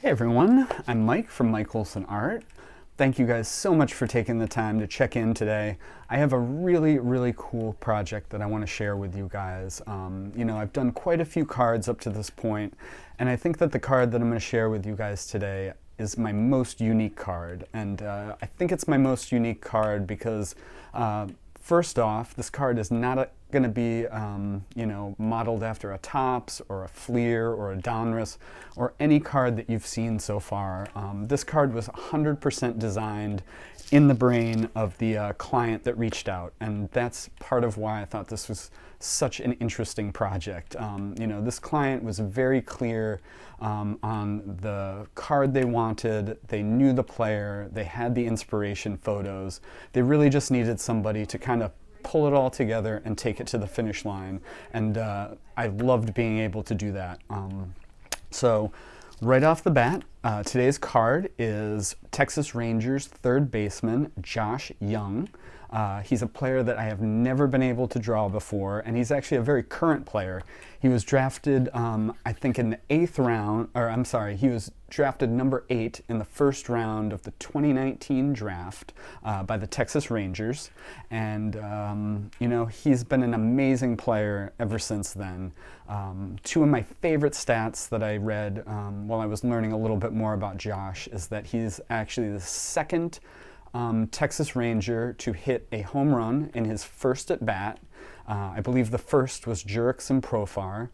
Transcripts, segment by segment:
Hey everyone, I'm Mike from Mike Olson Art. Thank you guys so much for taking the time to check in today. I have a really cool project that I want to share with you guys. I've done quite a few cards up to this point, and I think that the card that I'm going to share with you guys today is my most unique card. And I think it's my most unique card because first off, this card is not going to be, modeled after a Topps or a Fleer or a Donruss or any card that you've seen so far. This card was 100% designed in the brain of the client that reached out, and that's part of why I thought this was such an interesting project. This client was very clear on the card they wanted. They knew the player, they had the inspiration photos. They really just needed somebody to kind of pull it all together and take it to the finish line, and I loved being able to do that. So right off the bat, today's card is Texas Rangers third baseman Josh Jung. He's a player that I have never been able to draw before, and he's actually a very current player. He was drafted, I think, in the 8th round, or I'm sorry, he was drafted number 8 in the first round of the 2019 draft by the Texas Rangers. And, he's been an amazing player ever since then. Two of my favorite stats that I read while I was learning a little bit more about Josh is that he's actually the second Texas Ranger to hit a home run in his first at bat. I believe the first was Jurickson Profar,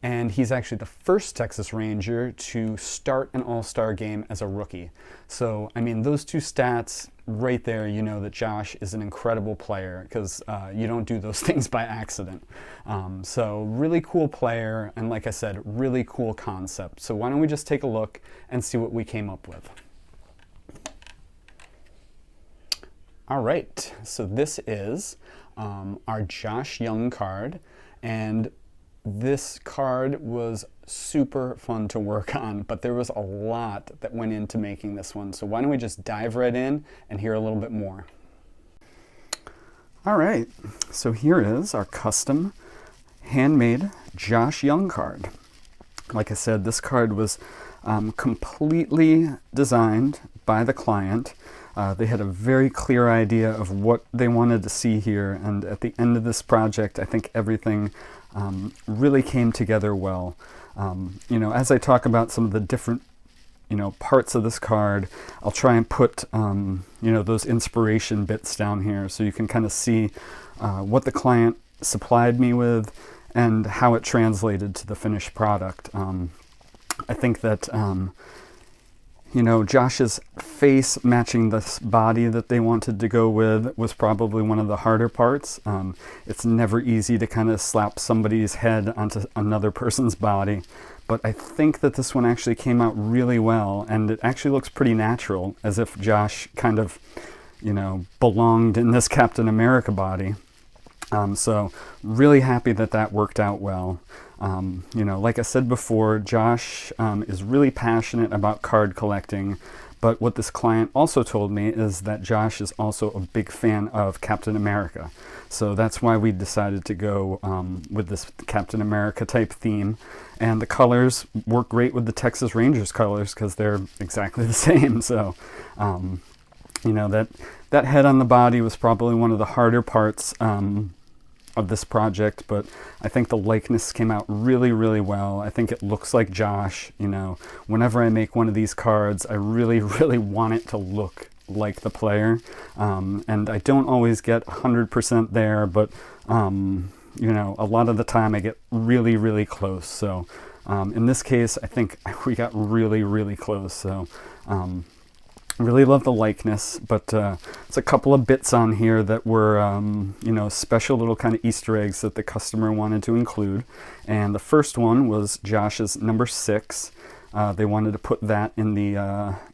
and he's actually the first Texas Ranger to start an All-Star game as a rookie. So, I mean, those two stats right there, you know that Josh is an incredible player, because you don't do those things by accident. So, really cool player, and like I said, really cool concept. So why don't we just take a look and see what we came up with. All right, so this is our Josh Jung card, and this card was super fun to work on, but there was a lot that went into making this one. So why don't we just dive right in and hear a little bit more. All right, so here is our custom handmade Josh Jung card. Like I said, this card was completely designed by the client. They had a very clear idea of what they wanted to see here, and at the end of this project, I think everything really came together well. As I talk about some of the different, parts of this card, I'll try and put, those inspiration bits down here so you can kind of see what the client supplied me with and how it translated to the finished product. I think that Josh's face matching this body that they wanted to go with was probably one of the harder parts. It's never easy to kind of slap somebody's head onto another person's body, but I think that this one actually came out really well, and it actually looks pretty natural, as if Josh kind of, belonged in this Captain America body. So really happy that that worked out well. Like I said before, Josh is really passionate about card collecting, but what this client also told me is that Josh is also a big fan of Captain America. So that's why we decided to go with this Captain America type theme. And the colors work great with the Texas Rangers colors because they're exactly the same. So, that head on the body was probably one of the harder parts of this project, but I think the likeness came out really well. I think it looks like Josh. Whenever I make one of these cards, I really want it to look like the player, and I don't always get 100% there, but a lot of the time I get really close. So in this case, I think we got really close. So really love the likeness, but it's a couple of bits on here that were, special little kind of Easter eggs that the customer wanted to include. And the first one was Josh's number 6. They wanted to put that in the,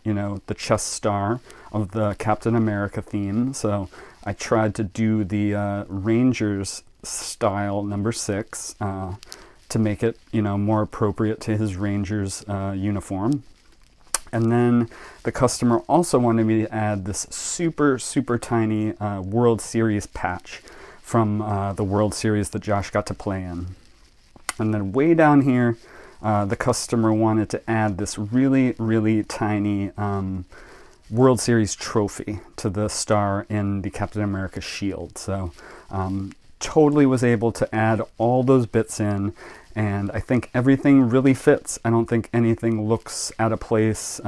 the chest star of the Captain America theme. So I tried to do the Rangers style number 6 to make it, more appropriate to his Rangers uniform. And then the customer also wanted me to add this super tiny World Series patch from the World Series that Josh got to play in. And then way down here, the customer wanted to add this really, really tiny World Series trophy to the star in the Captain America shield. So totally was able to add all those bits in, and I think everything really fits. I don't think anything looks out of place.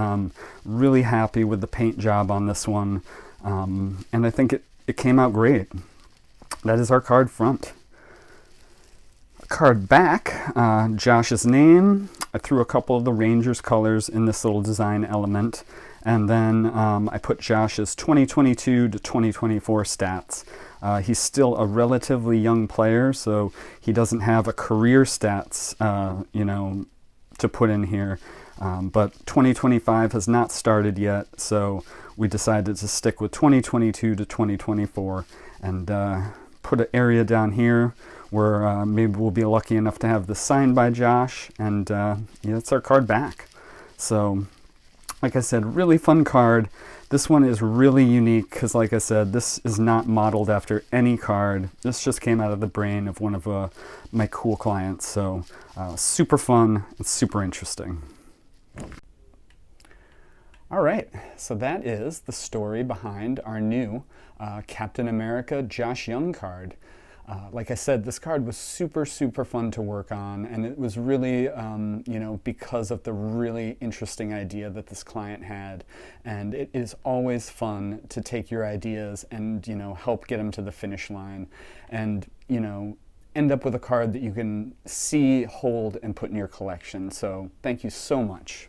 Really happy with the paint job on this one, and I think it came out great. That is our card front. Card back, Josh's name. I threw a couple of the Rangers colors in this little design element, and then I put Josh's 2022 to 2024 stats. He's still a relatively young player, so he doesn't have a career stats, to put in here. But 2025 has not started yet, so we decided to stick with 2022 to 2024 and put an area down here where maybe we'll be lucky enough to have this signed by Josh, and that's our card back. So, like I said, really fun card. This one is really unique because, like I said, this is not modeled after any card. This just came out of the brain of one of my cool clients. So super fun and super interesting. All right, so that is the story behind our new Captain America Josh Jung card. Like I said, this card was super, super fun to work on, and it was really, because of the really interesting idea that this client had. And it is always fun to take your ideas and, help get them to the finish line and, end up with a card that you can see, hold, and put in your collection. So thank you so much.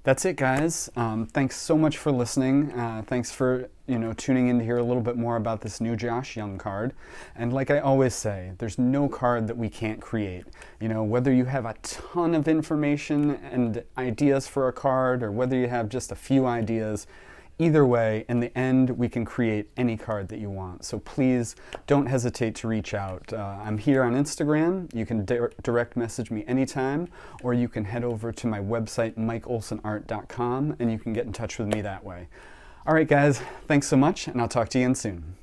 That's it, guys. Thanks so much for listening. Thanks for tuning in to hear a little bit more about this new Josh Jung card. And like I always say, there's no card that we can't create. Whether you have a ton of information and ideas for a card, or whether you have just a few ideas, either way, in the end, we can create any card that you want. So please don't hesitate to reach out. I'm here on Instagram. You can direct message me anytime, or you can head over to my website, mikeolsonart.com, and you can get in touch with me that way. All right, guys, thanks so much, and I'll talk to you again soon.